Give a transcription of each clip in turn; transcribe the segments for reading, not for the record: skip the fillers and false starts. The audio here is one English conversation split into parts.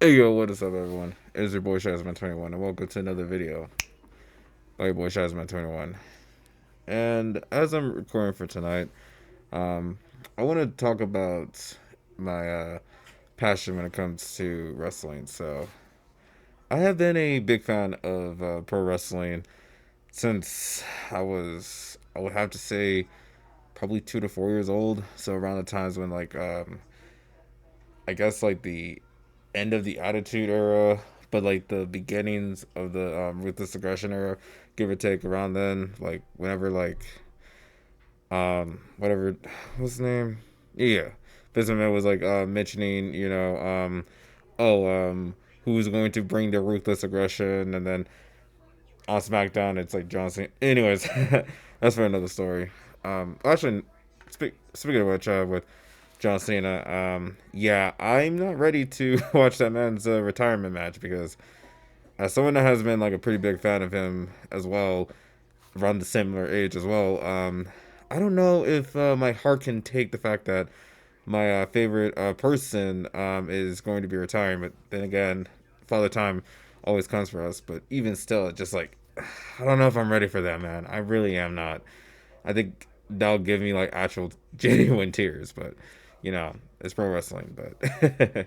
Hey yo, what is up, everyone? It's your boy Shazman21, and welcome to another video by your boy Shazman21. And as I'm recording for tonight, um, I want to talk about my passion when it comes to wrestling. So, I have been a big fan of pro wrestling since I would have to say, probably 2 to 4 years old. So, around the times when, I guess, like the end of the Attitude Era, but like the beginnings of the Ruthless Aggression Era, give or take around then, like whenever whatever what's his name? Yeah. Vince McMahon was like mentioning, who's going to bring the ruthless aggression, and then on SmackDown it's like John Cena. Anyways, that's for another story. Actually, speaking of which, with John Cena, yeah, I'm not ready to watch that man's retirement match because as someone that has been like a pretty big fan of him as well, around the similar age as well, I don't know if my heart can take the fact that my favorite person is going to be retiring. But then again, Father Time always comes for us. But even still, it's just like I don't know if I'm ready for that, man. I really am not. I think that'll give me like actual genuine tears. But it's pro wrestling. But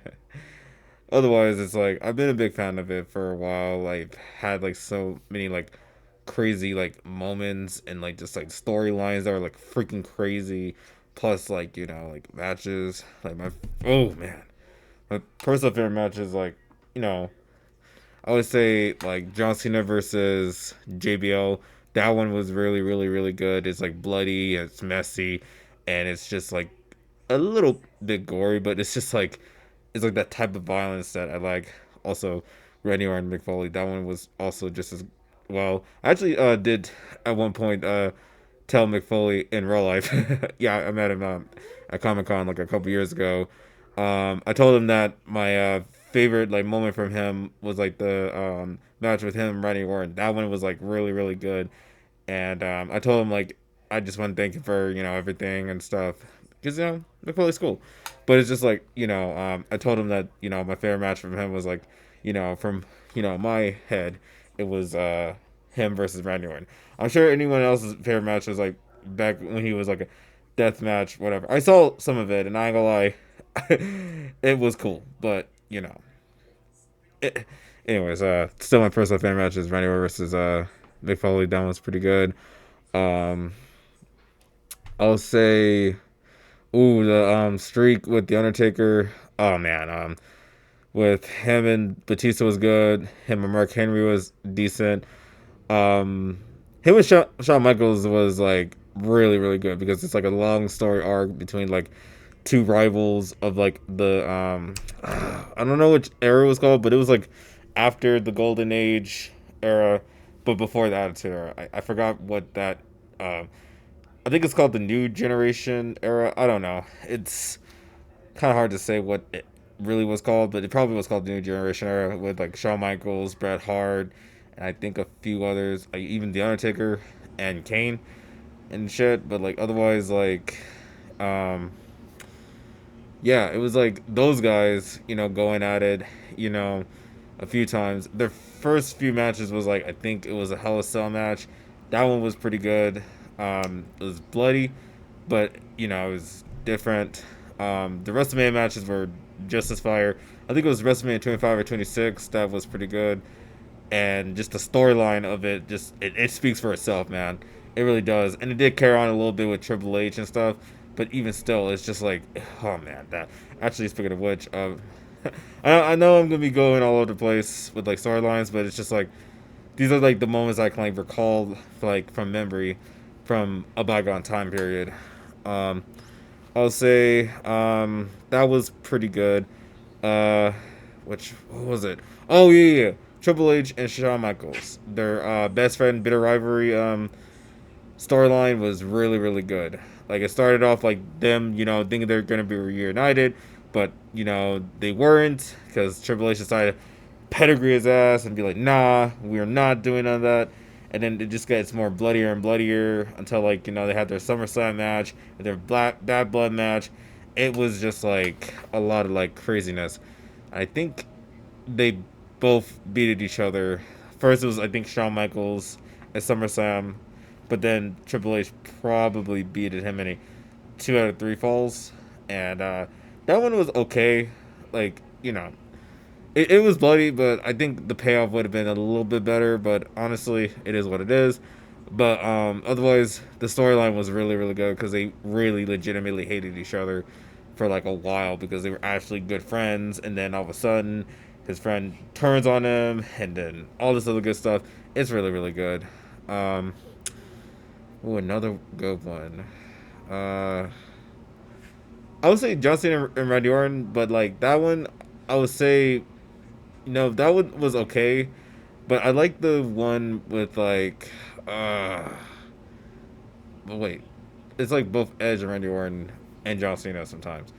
otherwise, it's like I've been a big fan of it for a while. Like had like so many like crazy like moments and like just like storylines that are like freaking crazy. Plus like like matches. Like my personal favorite match is like you know I would say like John Cena versus JBL. That one was really really good. It's like bloody, it's messy, and it's just like a little bit gory, but it's like that type of violence that I like. Also, Randy Orton and Mick Foley. That one was also just as well. I actually did at one point tell Mick Foley in real life. Yeah, I met him at Comic Con like a couple years ago. I told him that my favorite like moment from him was like the match with him and Randy Orton. That one was like really good, and I told him like I just want to thank him for everything and stuff because Mick Foley's cool. But it's just like I told him that my favorite match from him was like from my head it was him versus Randy Orton. I'm sure anyone else's favorite match was like back when he was like a death match, whatever. I saw some of it, and I ain't gonna lie, it was cool. But it, anyways, still my personal favorite match is Randy Orton versus Mick Foley. That was pretty good. Um, I'll say, ooh, the streak with the Undertaker. Oh man, with him and Batista was good. Him and Mark Henry was decent. Um, him and Shawn Michaels was like really good because it's like a long story arc between like two rivals of like the I don't know which era it was called, but it was like after the Golden Age era, but before the Attitude Era. I forgot what that. I think it's called the New Generation era. I don't know. It's kind of hard to say what it really was called, but it probably was called the New Generation era with like Shawn Michaels, Bret Hart, and I think a few others, like even The Undertaker and Kane and shit. But like otherwise, like, um, yeah, it was like those guys, going at it, you know, a few times. Their first few matches was like I think it was a Hell in a Cell match. That one was pretty good. It was bloody, but it was different. The WrestleMania matches were just as fire. I think it was WrestleMania 25 or 26 that was pretty good, and just the storyline of it, just it speaks for itself, man. It really does, and it did carry on a little bit with Triple H and stuff. But even still, it's just like, oh man, that. Actually, speaking of which, I know I'm gonna be going all over the place with like storylines, but it's just like these are like the moments I can like recall like from memory from a bygone time period. Um, I'll say that was pretty good. Uh, what was it? Oh yeah. Triple H and Shawn Michaels, their best friend bitter rivalry storyline was really good. Like it started off like them, thinking they're gonna be reunited, but they weren't because Triple H decided to pedigree his ass and be like, nah, we're not doing none of that. And then it just gets more bloodier and bloodier until like they had their SummerSlam match, their Bad Blood match. It was just like a lot of like craziness. I think they both beated each other. First, it was I think Shawn Michaels at SummerSlam, but then Triple H probably beat him in a 2 out of 3 falls, and that one was okay. Like it was bloody, but I think the payoff would have been a little bit better. But honestly, it is what it is. But otherwise, the storyline was really, really good because they really legitimately hated each other for like a while because they were actually good friends, and then all of a sudden, his friend turns on him, and then all this other good stuff. It's really, really good. Um, ooh, another good one. Uh, I would say John Cena and Randy Orton, but like that one, I would say that one was okay, but I like the one with like, but wait, it's like both Edge and Randy Orton and John Cena sometimes,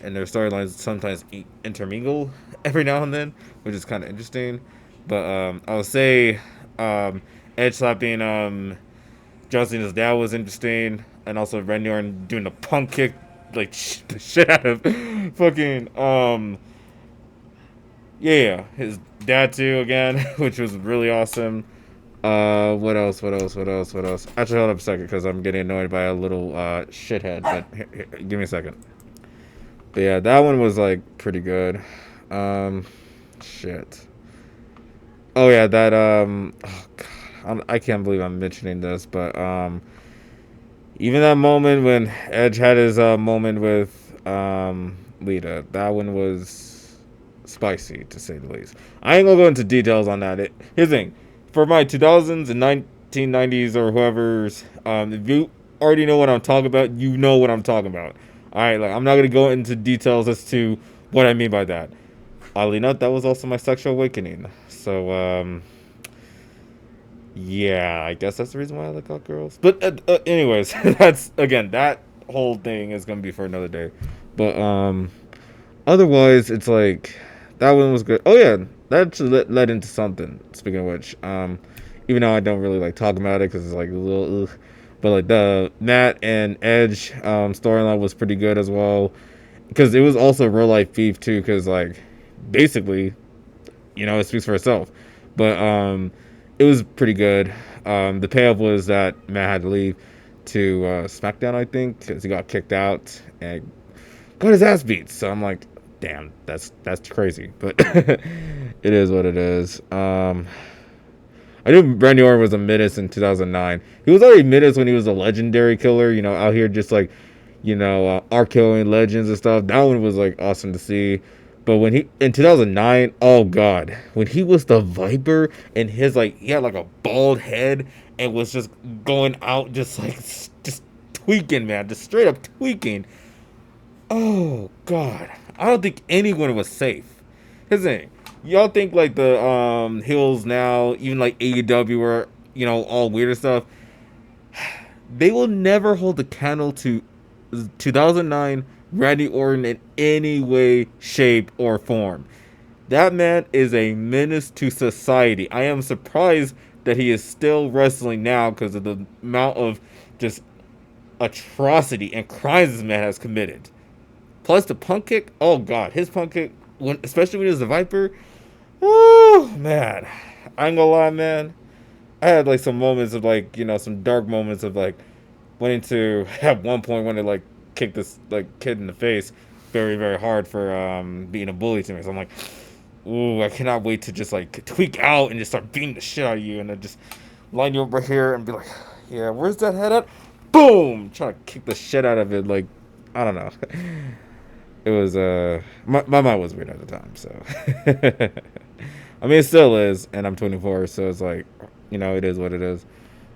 and their storylines sometimes intermingle every now and then, which is kind of interesting. But I would say Edge slapping John Cena's dad was interesting, and also Randy Orton doing the punk kick like the shit out of fucking yeah, his dad too again, which was really awesome. What else? What else? What else? What else? Actually, hold up a second because I'm getting annoyed by a little shithead. But give me a second. But yeah, that one was like pretty good. Shit. Oh yeah, that Oh god, I can't believe I'm mentioning this, but even that moment when Edge had his moment with Lita, that one was spicy to say the least. I ain't gonna go into details on that. Here's the thing: for my 2000s and 1990s or whoever's, if you already know what I'm talking about, you know what I'm talking about. All right, like I'm not gonna go into details as to what I mean by that. Oddly enough, that was also my sexual awakening. So yeah, I guess that's the reason why I like hot girls. But anyways, that's again that whole thing is gonna be for another day. But otherwise, it's like that one was good. Oh yeah, that actually led into something. Speaking of which, even though I don't really like talking about it because it's like a little, ugh, but like the Matt and Edge storyline was pretty good as well because it was also real life beef too. Because like basically, it speaks for itself. But it was pretty good. The payoff was that Matt had to leave to SmackDown, I think, because he got kicked out and got his ass beat. So I'm like, damn, that's crazy. But it is what it is. I knew Randy Orton was a menace in 2009. He was already menace when he was a legendary killer, out here just like, killing legends and stuff. That one was like awesome to see. But when in 2009, oh god, when he was the Viper and his like he had like a bald head and was just going out just tweaking, man, just straight up tweaking. Oh god, I don't think anyone was safe. Here's the thing, y'all think like the hills now, even like AEW or all weird stuff, they will never hold a candle to 2009 Randy Orton in any way, shape, or form. That man is a menace to society. I am surprised that he is still wrestling now because of the amount of just atrocity and crimes this man has committed. Plus the punk kick. Oh god, his punk kick, especially when he was a Viper. Oh man, I ain't gonna lie, man. I had like some moments of like some dark moments of like wanting to at one point want to like kick this like kid in the face very, very hard for being a bully to me. So I'm like, ooh, I cannot wait to just like tweak out and just start beating the shit out of you and then just line you up right here and be like, yeah, where's that head at? Boom! Trying to kick the shit out of it. Like, I don't know. It was my mind was weird at the time, so I mean it still is, and I'm 24, so it's like, it is what it is.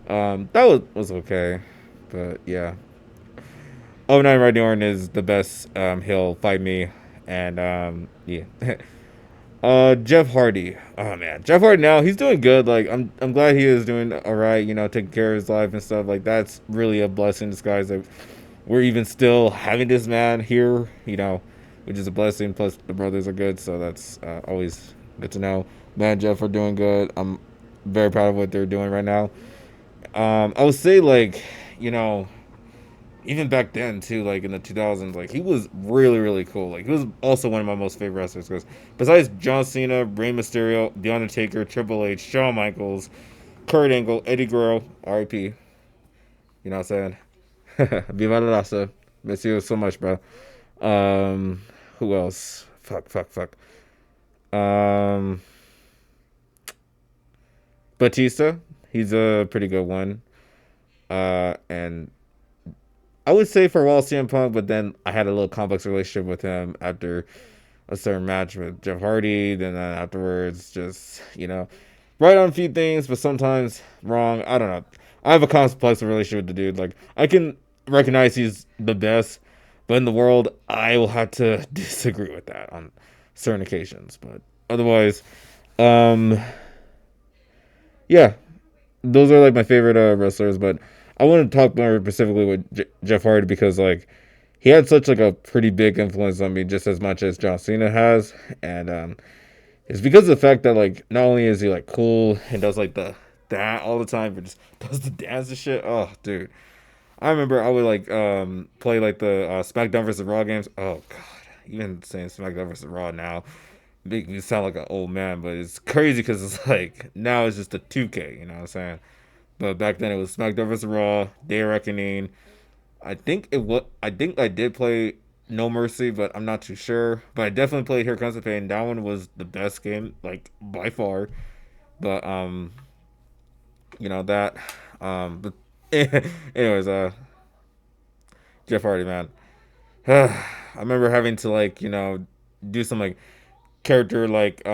That was okay, but yeah. Oh, nine Randy Orton is the best. He'll fight me, and yeah. Jeff Hardy. Oh man, Jeff Hardy now he's doing good. Like I'm glad he is doing all right. Taking care of his life and stuff. Like that's really a blessing in disguise that we're even still having this man here. Which is a blessing. Plus the brothers are good, so that's always good to know. Man, Jeff are doing good. I'm very proud of what they're doing right now. I would say like, even back then too, like in the 2000s, like he was really really cool. Like he was also one of my most favorite wrestlers because besides John Cena, Rey Mysterio, The Undertaker, Triple H, Shawn Michaels, Kurt Angle, Eddie Guerrero, R.I.P. You know what I'm saying? Viva la raza. Miss you so much, bro. Who else? Fuck. Um, Batista. He's a pretty good one. And I would say for a while CM Punk, but then I had a little complex relationship with him after a certain match with Jeff Hardy. Then afterwards, just right on a few things, but sometimes wrong. I don't know. I have a complex relationship with the dude. Like I can recognize he's the best, but in the world, I will have to disagree with that on certain occasions. But otherwise, um, yeah, those are like my favorite wrestlers. But I want to talk more specifically with Jeff Hardy because like he had such like a pretty big influence on me, just as much as John Cena has, and it's because of the fact that like not only is he like cool and does like the that all the time, but just does the dance and shit. Oh, dude, I remember I would like play like the SmackDown versus Raw games. Oh god, even saying SmackDown versus Raw now make me sound like an old man, but it's crazy because it's like now it's just a 2K. You know what I'm saying? But back then it was SmackDown versus Raw, Day of Reckoning. I think it was. I think I did play No Mercy, but I'm not too sure. But I definitely played Here Comes the Pain. That one was the best game, like by far. But that. But anyways, Jeff Hardy, man. I remember having to like do some like character like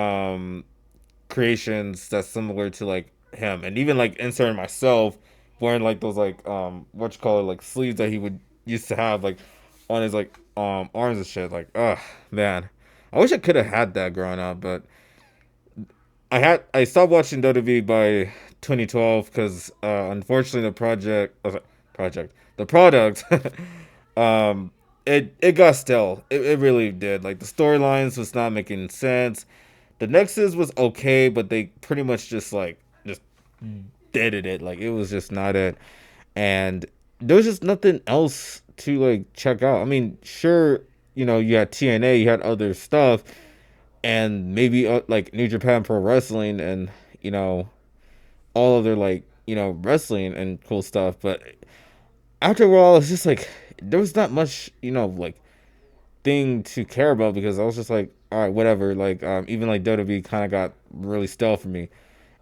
creations that's similar to like him, and even like inserting myself wearing like those like what you call it, like sleeves that he would used to have like on his like arms and shit. Like, man, I wish I could have had that growing up, but I stopped watching WWE by 2012 because unfortunately the product um it got stale. It really did. Like the storylines was not making sense. The Nexus was okay, but they pretty much just deaded it. Like it was just not it, and there was just nothing else to like check out. I mean, sure, you had TNA, you had other stuff, and maybe like New Japan Pro Wrestling, and you know all other like wrestling and cool stuff. But after a while, it's just like there was not much like thing to care about because I was just like, all right, whatever. Like even like WWE kind of got really stale for me,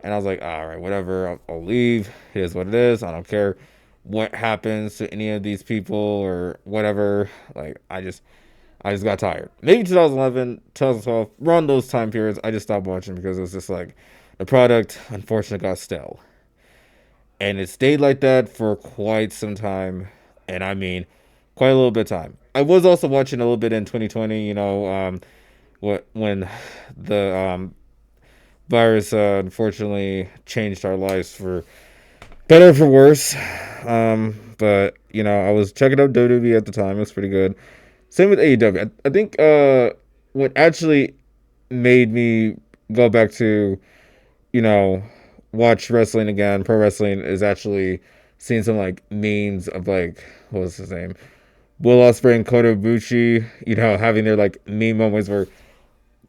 and I was like, all right, whatever. I'll leave. It is what it is. I don't care what happens to any of these people or whatever. Like I just got tired. Maybe 2011, 2012, around those time periods, I just stopped watching because it was just like the product unfortunately got stale, and it stayed like that for quite some time, and I mean quite a little bit of time. I was also watching a little bit in 2020. When the virus unfortunately changed our lives for better or for worse. But I was checking out WWE at the time. It was pretty good. Same with AEW. I think what actually made me go back to you know watch wrestling again, pro wrestling, is actually seeing some like memes of like what was his name, Will Ospreay and Kota Ibushi. Having their like meme moments where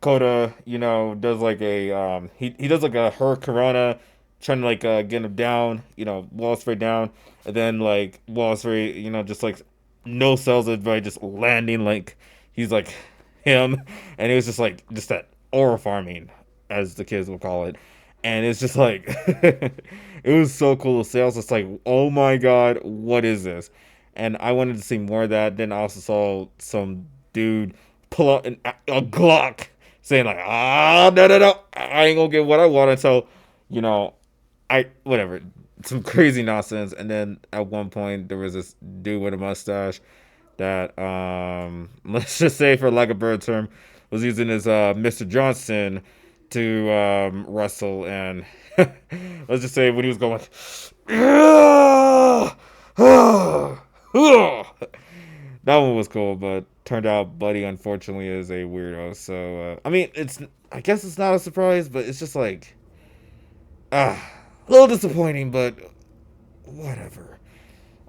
Kota, does like a he does like a hurricanrana, trying to like get him down, Will Ospreay down, and then like Will Ospreay, just like no sells it by just landing like he's like him, and it was just like just that aura farming, as the kids will call it, and it's just like it was so cool to see. I was just like, oh my god, what is this? And I wanted to see more of that. Then I also saw some dude pull out a Glock, saying like, no, I ain't gonna get what I want until, I whatever, some crazy nonsense. And then at one point there was this dude with a mustache that let's just say, for lack of a better term, was using his Mr. Johnson to wrestle, and let's just say when he was going like, that one was cool, but turned out Buddy unfortunately is a weirdo. So I mean, I guess it's not a surprise, but it's just like a little disappointing, but whatever.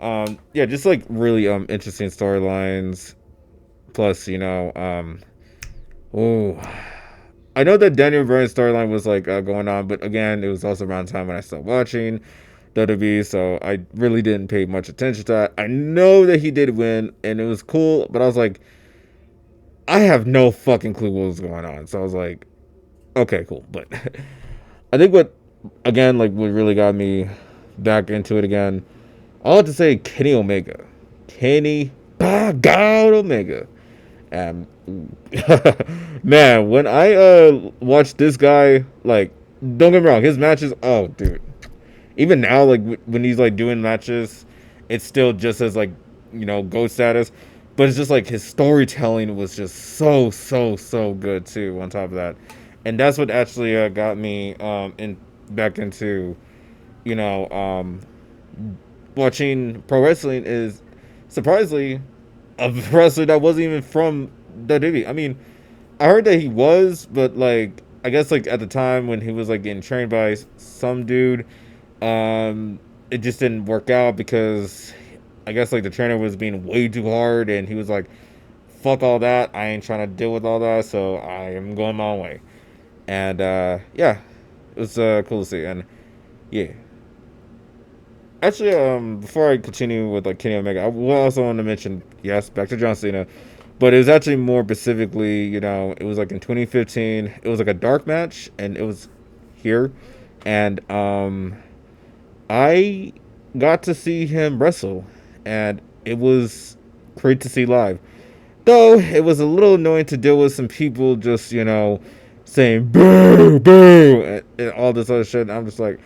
Yeah, just like really interesting storylines. Plus, oh, I know that Daniel Bryan's storyline was like going on, but again, it was also around the time when I stopped watching WWE, so I really didn't pay much attention to that. I know that he did win, and it was cool, but I was like, I have no fucking clue what was going on. So I was like, okay, cool. But I think again, like, what really got me back into it again, I'll have to say Kenny Omega. Kenny, by God, Omega. And man, when I watched this guy, like, don't get me wrong, his matches, oh, dude. Even now, like, when he's, like, doing matches, it's still just as, like, GOAT status. But it's just, like, his storytelling was just so, so, so good, too, on top of that. And that's what actually got me back into, you know, um, watching pro wrestling is, surprisingly, a wrestler that wasn't even from WWE. I mean, I heard that he was, but, like, I guess, like, at the time when he was, like, getting trained by some dude, it just didn't work out because I guess, like, the trainer was being way too hard, and he was like, fuck all that, I ain't trying to deal with all that, so I am going my own way. And yeah, it was cool to see. And yeah, actually, before I continue with, like, Kenny Omega, I will also want to mention, yes, back to John Cena, but it was actually more specifically, it was like in 2015. It was like a dark match, and it was here, and I got to see him wrestle, and it was great to see live. Though it was a little annoying to deal with some people just, saying boo, boo, and all this other shit. And I'm just like,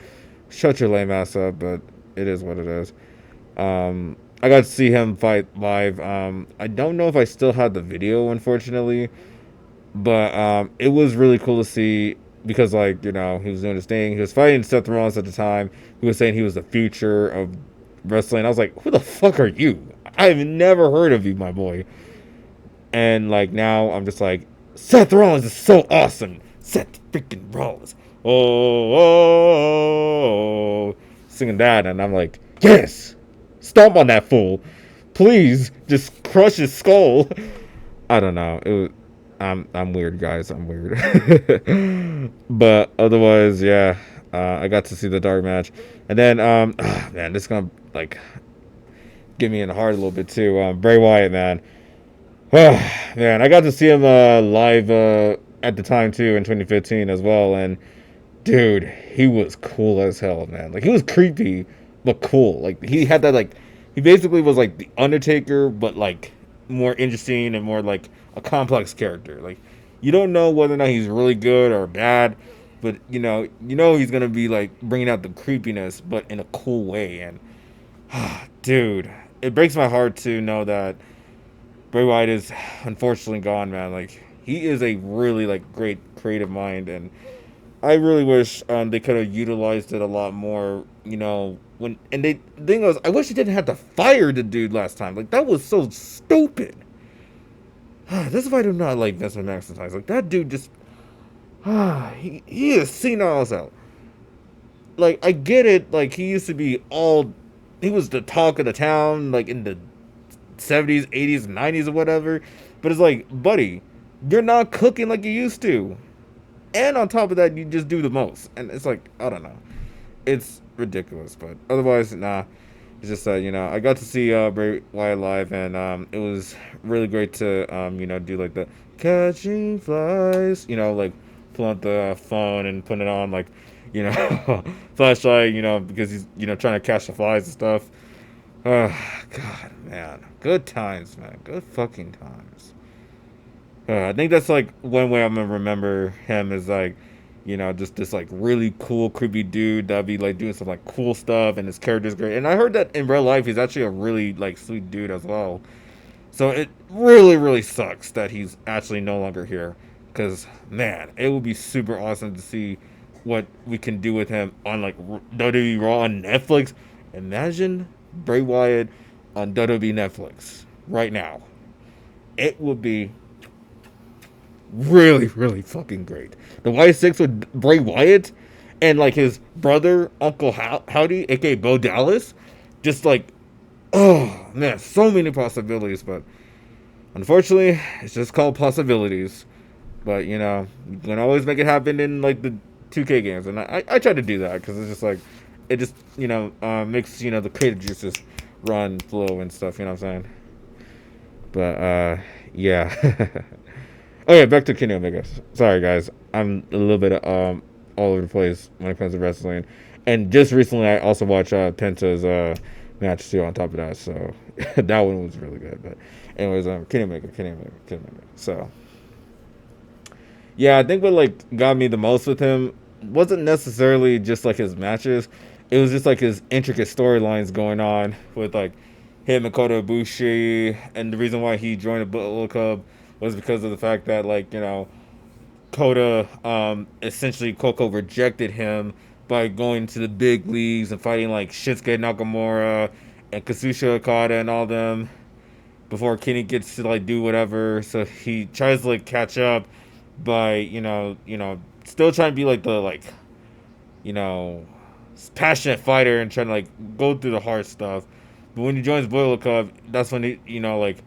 shut your lame ass up, but it is what it is. I got to see him fight live. I don't know if I still had the video, unfortunately, but it was really cool to see because, like, he was doing his thing. He was fighting Seth Rollins at the time. He was saying he was the future of wrestling. I was like, who the fuck are you? I've never heard of you, my boy. And, like, now I'm just like, Seth Rollins is so awesome. Seth freaking Rollins. Oh, oh, oh, singing that, and I'm like, yes, stomp on that fool, please, just crush his skull. I don't know. It was. I'm weird, guys. I'm weird. But otherwise, yeah. I got to see the dark match, and then man, this is gonna, like, get me in the heart a little bit too. Bray Wyatt, man. Man, I got to see him live at the time too in 2015 as well, and dude, he was cool as hell, man. Like, he was creepy, but cool. Like, he had that, like, he basically was like the Undertaker, but, like, more interesting and more like a complex character. Like, you don't know whether or not he's really good or bad, but he's gonna be like bringing out the creepiness, but in a cool way. And dude, it breaks my heart to know that Bray Wyatt is unfortunately gone, man. Like, he is a really, like, great creative mind, and I really wish they could have utilized it a lot more. The thing was, I wish he didn't have to fire the dude last time. Like, that was so stupid. This is why I do not like Vince McMahon sometimes. Like, that dude just, he is senile as hell. Like, I get it. Like, he used to be he was the talk of the town, like, in the 70s, 80s, 90s, or whatever. But it's like, buddy, you're not cooking like you used to. And on top of that, you just do the most. And it's like, I don't know. It's ridiculous. But otherwise, nah. It's just that, I got to see Bray Wyatt live. And it was really great to, do like the catching flies. Like, pull out the phone and put it on, like, flashlight, because he's, trying to catch the flies and stuff. Oh, God, man. Good times, man. Good fucking times. I think that's, like, one way I'm going to remember him is, like, just this, like, really cool, creepy dude that'd be, like, doing some, like, cool stuff, and his character's great. And I heard that in real life, he's actually a really, like, sweet dude as well. So it really, really sucks that he's actually no longer here. Because, man, it would be super awesome to see what we can do with him on, like, WWE Raw on Netflix. Imagine Bray Wyatt on WWE Netflix right now. It would be really, really fucking great. The Wyatt Six with Bray Wyatt and, like, his brother, Uncle Howdy, aka Bo Dallas, just, like, Oh man, so many possibilities, but unfortunately, it's just called possibilities. But you can always make it happen in like the 2K games, and I try to do that because it's just like it just makes the creative juices run flow and stuff. You know what I'm saying? But yeah. Oh yeah, back to Kenny Omega. Sorry guys, I'm a little bit all over the place when it comes to wrestling, and just recently I also watched Penta's match too. On top of that, so that one was really good. But anyways, Kenny Omega, Kenny Omega. So yeah, I think what like got me the most with him wasn't necessarily just like his matches. It was just like his intricate storylines going on with like him and Kota Ibushi, and the reason why he joined the Bullet Club was because of the fact that like Kota essentially Koko rejected him by going to the big leagues and fighting like Shinsuke Nakamura and Kazuchika Okada and all them before Kenny gets to like do whatever. So he tries to like catch up by still trying to be like the you know passionate fighter and trying to like go through the hard stuff. But when he joins Boiler Club, that's when like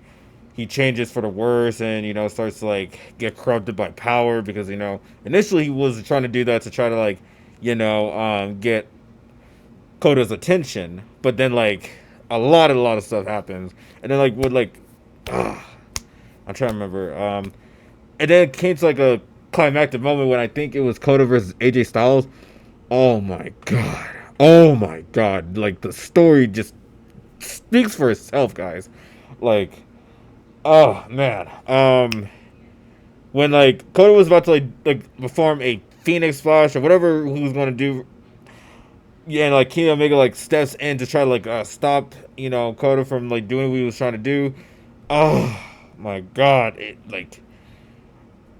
he changes for the worse and starts to like get corrupted by power because initially he was trying to do that to try to like get Koda's attention, but then like a lot of stuff happens, and then like with like I'm trying to remember. And then it came to like a climactic moment when I think it was Kota versus AJ Styles. Oh my god. Oh my god. Like the story just speaks for itself, guys. Like, oh man. When like Kota was about to like perform a Phoenix Splash or whatever he was gonna do, yeah, and like Kenny Omega like steps in to try to like stop Kota from like doing what he was trying to do. Oh my god! It like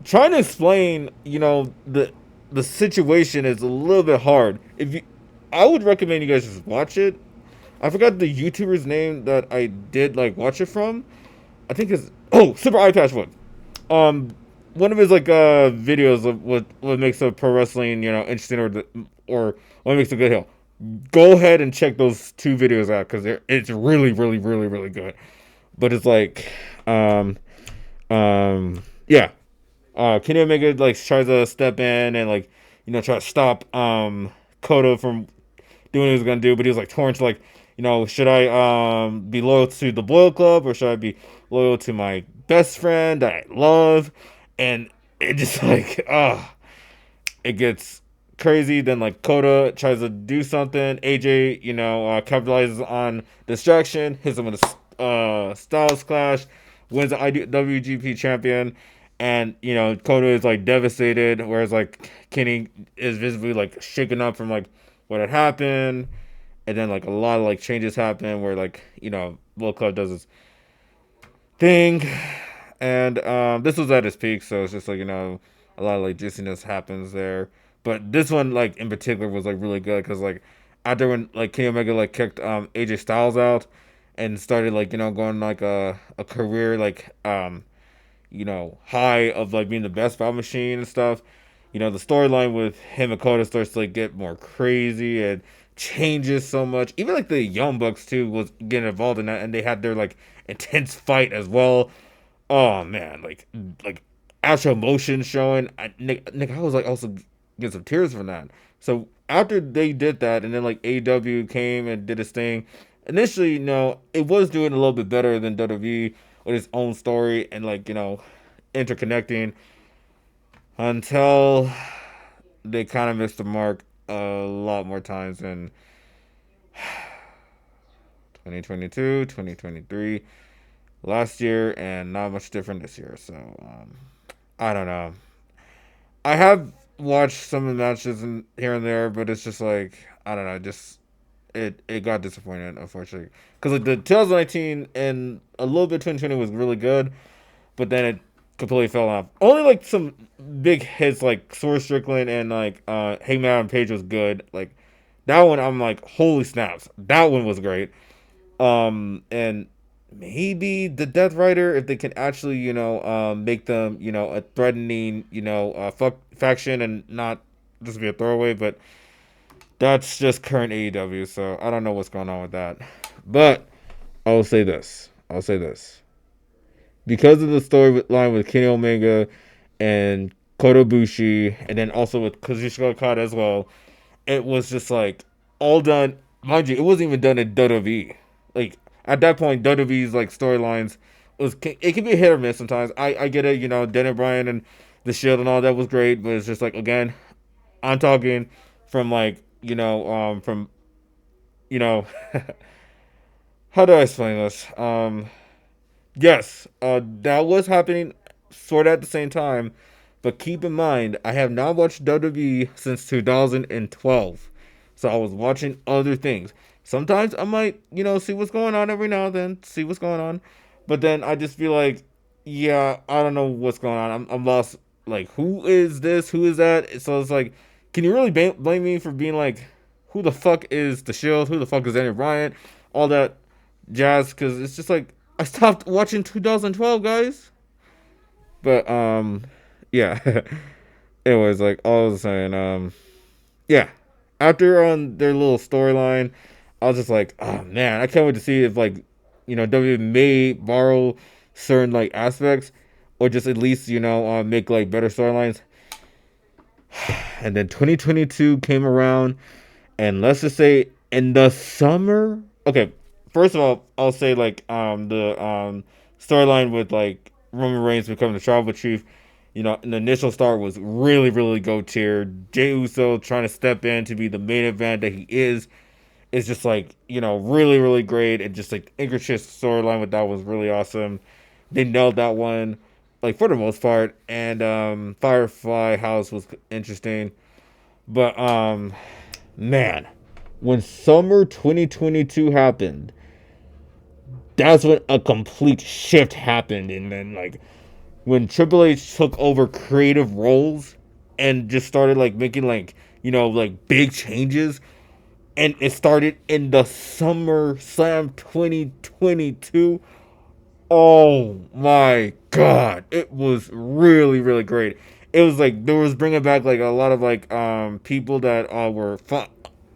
trying to explain the situation is a little bit hard. I would recommend you guys just watch it. I forgot the YouTuber's name that I did like watch it from. I think it's Super Eye Patch Wood. Um, one of his like videos of what makes a pro wrestling interesting or what makes a good heel. Go ahead and check those two videos out because it's really really really really good. But it's like yeah. Kenny Omega like tries to step in and like try to stop Kota from doing what he was gonna do, but he was like torn to like should I be loyal to the Boyle Club or should I be loyal to my best friend that I love? And it just like it gets crazy. Then like Kota tries to do something. AJ capitalizes on distraction, hits him with a Styles Clash, wins the IWGP champion. And Kota is like devastated, whereas like Kenny is visibly like shaken up from like what had happened, and then like a lot of like changes happen where like World Club does its thing, and this was at its peak, so it's just like a lot of like juiciness happens there. But this one like in particular was like really good because like after when like Kenny Omega like kicked AJ Styles out and started like going like a career like high of like being the best battle machine and stuff. The storyline with him and Kota starts to like get more crazy and changes so much. Even like the Young Bucks too was getting involved in that, and they had their like intense fight as well. Oh man, like actual emotion showing. Nick, I was like also getting some tears from that. So after they did that, and then like AW came and did his thing. Initially, it was doing a little bit better than WWE with its own story and like interconnecting until they kind of missed the mark a lot more times in 2022, 2023, last year, and not much different this year. So I don't know. I have watched some of the matches here and there, but it's just like I don't know. Just it got disappointing, unfortunately, because like the 2019 and a little bit 2020 was really good, but then it completely fell off. Only like some big hits like Source Strickland and like Hangman Adam Page was good. Like that one, I'm like, holy snaps, that one was great. And maybe the Death Rider, if they can actually make them a threatening faction and not just be a throwaway, but that's just current AEW, so I don't know what's going on with that. But I'll say this. I'll say this. Because of the storyline with Kenny Omega and Kota Ibushi, and then also with Kazuchika Okada as well, it was just like all done. Mind you, it wasn't even done in WWE. Like at that point, WWE's like storylines was it can be hit or miss sometimes. I get it, you know, Daniel Bryan and the Shield and all that was great, but it's just like again, I'm talking from like from you know how do I explain this? Yes, that was happening sort of at the same time, but keep in mind, I have not watched WWE since 2012, so I was watching other things. Sometimes I might, see what's going on every now and then, see what's going on, but then I just feel like, yeah, I don't know what's going on. I'm lost. Like, who is this? Who is that? So it's like, can you really blame me for being like, who the fuck is the Shield? Who the fuck is Daniel Bryan? All that jazz, because it's just like I stopped watching 2012, guys. But yeah. Anyways, like all I was saying, yeah. After on their little storyline, I was just like, oh man, I can't wait to see if like, WWE may borrow certain like aspects, or just at least make like better storylines. And then 2022 came around, and let's just say in the summer. Okay, first of all, I'll say like the storyline with like Roman Reigns becoming the tribal chief. In the initial start was really, really go tier. Jey Uso trying to step in to be the main event that he is just like, really, really great. And just like Ingrid's storyline with that was really awesome. They nailed that one, like for the most part. And Firefly House was interesting. But man, when summer 2022 happened, that's when a complete shift happened. And then like when Triple H took over creative roles and just started like making like like big changes, and it started in the Summer Slam 2022. Oh my god, it was really, really great. It was like there was bringing back like a lot of like people that were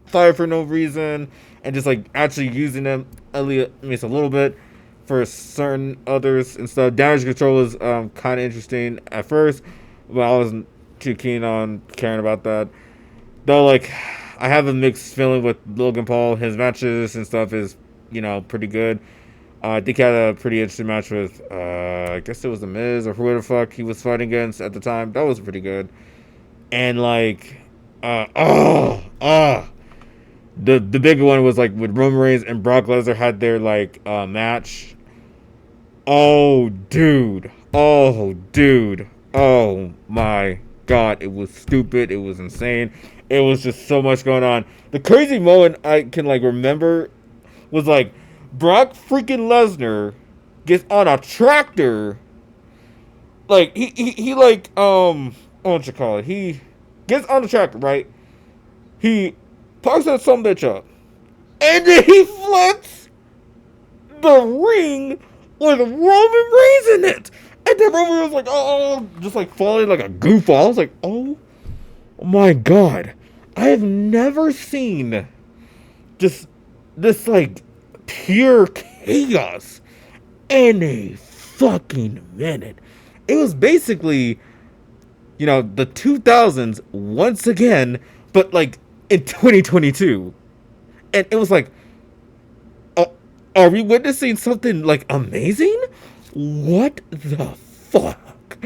fired for no reason, and just like actually using them at least a little bit for certain others and stuff. Damage control was kind of interesting at first, but I wasn't too keen on caring about that. Though, like, I have a mixed feeling with Logan Paul. His matches and stuff is, pretty good. I think he had a pretty interesting match with, I guess it was The Miz or whoever the fuck he was fighting against at the time. That was pretty good. And, like, the bigger one was, like, with Roman Reigns and Brock Lesnar had their, like, match. Oh, dude. Oh, dude. Oh, my God. It was stupid. It was insane. It was just so much going on. The crazy moment I can, like, remember was, like, Brock freaking Lesnar gets on a tractor. Like, he like, what you call it? He gets on the tractor, right? He parks that some bitch up. And then he flips the ring with Roman Reigns in it. And then Roman was like, oh, just like falling like a goofball. I was like, oh my god. I have never seen just this like pure chaos in a fucking minute. It was basically, the 2000s once again, but like in 2022. And it was like, are we witnessing something like amazing? What the fuck?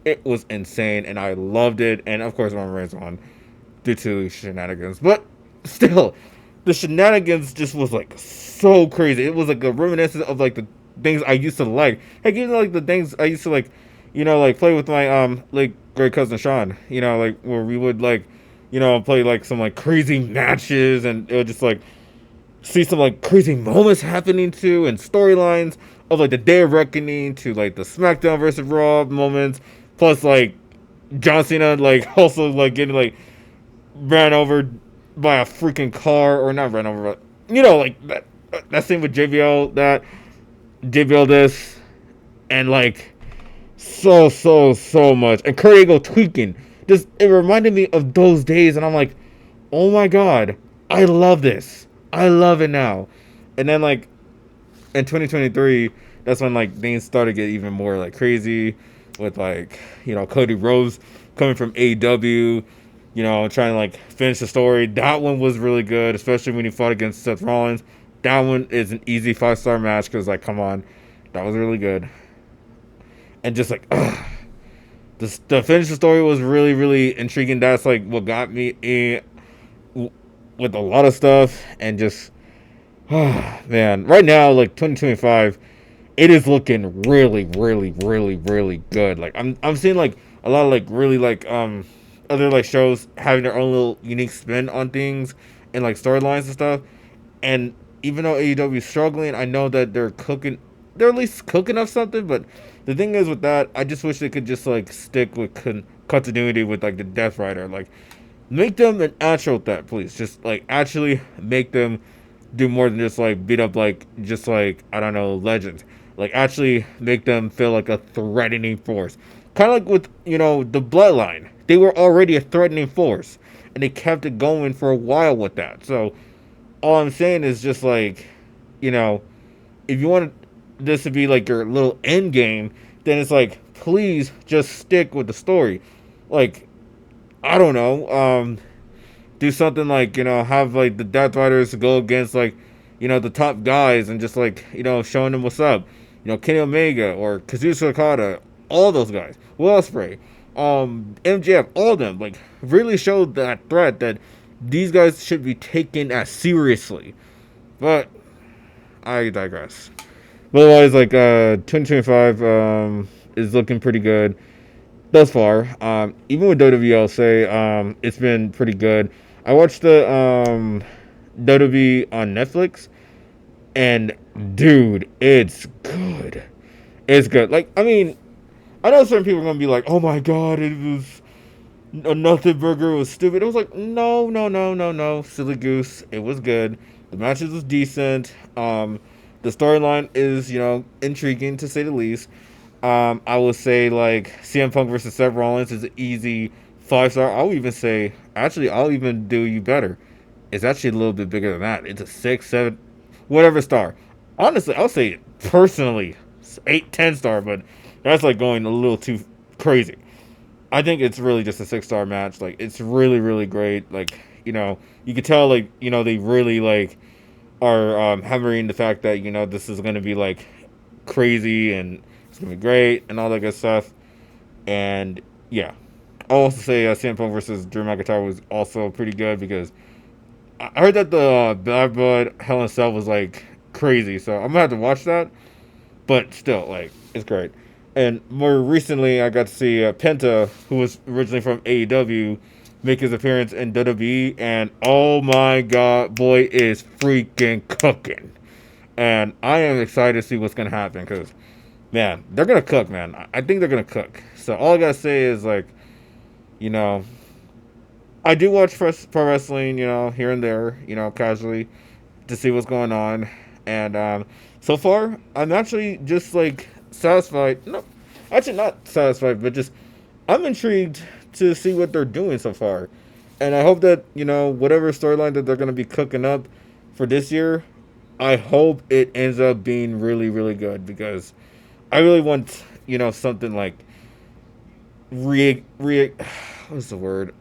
It was insane, and I loved it. And of course, Roman Reigns won due to shenanigans. But still, the shenanigans just was like so crazy. It was like a reminiscence of like the things I used to like. Heck, even like the things I used to like, like play with my like great cousin Sean. Like where we would like, play like some like crazy matches, and it would just like see some like crazy moments happening too, and storylines of like the Day of Reckoning to like the SmackDown versus Raw moments, plus like John Cena like also like getting like ran over by a freaking car, or not ran over, but like that scene with JBL this, and like so much, and Kurt Angle tweaking. Just it reminded me of those days, and I'm like, oh my god, I love this. I love it now. And then like in 2023, that's when like things started to get even more like crazy with like Cody Rhodes coming from AEW, trying to like finish the story. That one was really good, especially when he fought against Seth Rollins. That one is an easy 5-star match because like come on, that was really good. And just like the finish the story was really really intriguing. That's like what got me in with a lot of stuff and just man, right now like 2025 it is looking really, really, really, really good. Like I'm seeing like a lot of like really like other like shows having their own little unique spin on things and like storylines and stuff. And even though AEW is struggling, I know that they're at least cooking up something. But the thing is with that, I just wish they could just like stick with continuity with like the Death Rider. Like make them an actual threat, please. Just like actually make them do more than just like beat up like just like I don't know legends. Like actually make them feel like a threatening force. Kind of like with the Bloodline. They were already a threatening force, and they kept it going for a while with that. So all I'm saying is just like, you know, if you want this to be like your little end game, then it's like please just stick with the story. Like I don't know. Do something like have like the Death Riders go against like the top guys and just like showing them what's up. Kenny Omega or Kazuchika Okada, all those guys, Will Ospreay, MJF, all of them like really showed that threat that these guys should be taken as seriously. But I digress. But otherwise, like 2025 is looking pretty good thus far. Even with WWE, I'll say it's been pretty good. I watched the WWE on Netflix, and dude, it's good. It's good. Like, I mean, I know certain people are gonna be like, "Oh my god, it was a nothing burger. It was stupid." It was like, no, no, no, no, no, silly goose. It was good. The matches was decent. The storyline is intriguing to say the least. I would say like CM Punk versus Seth Rollins is an easy 5-star. I'll even say, actually, I'll even do you better. It's actually a little bit bigger than that. It's a 6, 7, whatever star. Honestly, I'll say personally 8, 10-star, but that's like going a little too crazy. I think it's really just a 6-star match. Like it's really really great. Like you could tell like they really like are hammering the fact that this is gonna be like crazy and it's gonna be great and all that good stuff. And yeah, I'll also say CM Punk versus Drew McIntyre was also pretty good because I heard that the Bad Blood Hell in Cell was like crazy, so I'm gonna have to watch that. But still, like it's great. And more recently, I got to see Penta, who was originally from AEW, make his appearance in WWE, and oh my god, boy, is freaking cooking! And I am excited to see what's gonna happen because man, they're gonna cook, man. I think they're gonna cook. So all I gotta say is like, you know, I do watch pro wrestling, here and there, casually to see what's going on, and so far I'm actually just like satisfied. No, actually not satisfied, but just I'm intrigued to see what they're doing so far, and I hope that whatever storyline that they're gonna be cooking up for this year, I hope it ends up being really really good because I really want something like re what's the word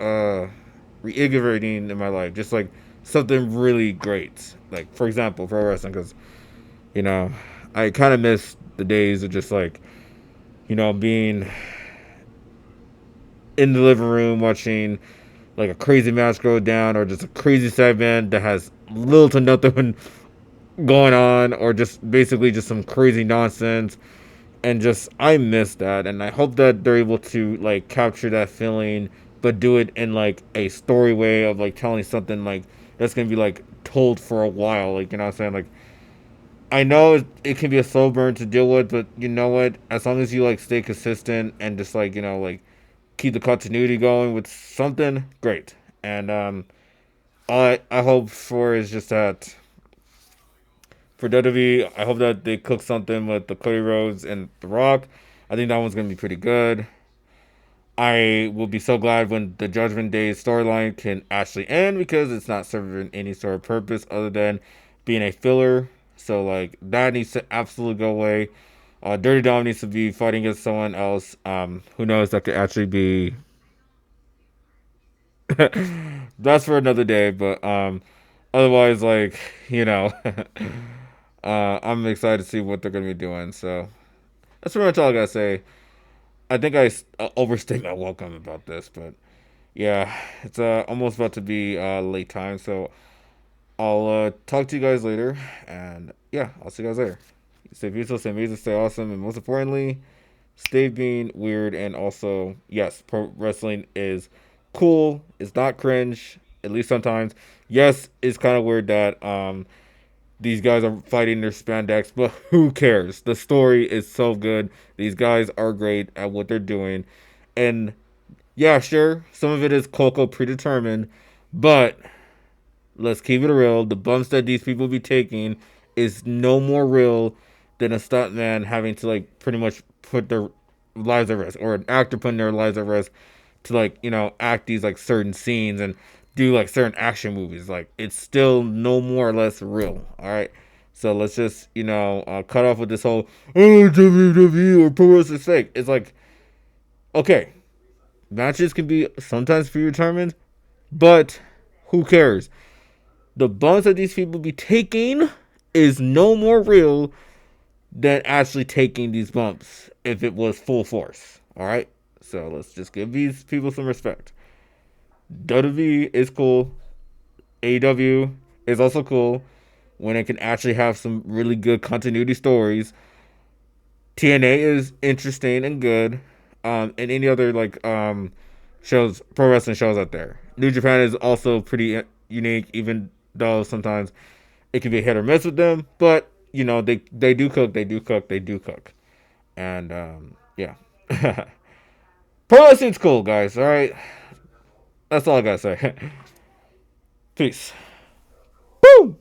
reinvigorating in my life, just like something really great, like for example pro wrestling, because you know I kind of miss the days of just like being in the living room watching like a crazy match go down or just a crazy segment that has little to nothing going on or just basically just some crazy nonsense. And just I miss that, and I hope that they're able to like capture that feeling but do it in like a story way of like telling something like that's gonna be like told for a while, like what I'm saying. Like I know it can be a slow burn to deal with, but you know what, as long as you like stay consistent and just like like keep the continuity going with something great. And all I hope for is just that for WWE, I hope that they cook something with the Cody Rhodes and The Rock. I think that one's gonna be pretty good. I will be so glad when the Judgment Day storyline can actually end because it's not serving any sort of purpose other than being a filler. So like that needs to absolutely go away. Dirty Dom needs to be fighting against someone else. Who knows, that could actually be that's for another day. But otherwise, like, you know, I'm excited to see what they're gonna be doing. So that's pretty much all I gotta say. I think I overstayed my welcome about this, but yeah, it's almost about to be late time. So I'll talk to you guys later, and yeah, I'll see you guys later. Stay peaceful, stay amazing, stay awesome, and most importantly, stay being weird. And also, yes, pro wrestling is cool. It's not cringe, at least sometimes. Yes, it's kind of weird that these guys are fighting their spandex, but who cares? The story is so good. These guys are great at what they're doing, and yeah, sure, some of it is Coco predetermined, but let's keep it real. The bumps that these people be taking is no more real than a stuntman having to like pretty much put their lives at risk, or an actor putting their lives at risk to like, you know, act these like certain scenes and do like certain action movies. Like it's still no more or less real. All right. So let's just, you know, cut off with this whole WWE or pro wrestling fake. It's like, okay, matches can be sometimes predetermined, but who cares? The bumps that these people be taking is no more real than actually taking these bumps if it was full force. All right, so let's just give these people some respect. WWE is cool. AEW is also cool when it can actually have some really good continuity stories. TNA is interesting and good. And any other like shows, pro wrestling shows out there. New Japan is also pretty unique, even though sometimes it can be hit or miss with them. But you know they do cook, they do cook, they do cook, and yeah. Pro wrestling's cool, guys. All right, that's all I gotta say. Peace. Boom.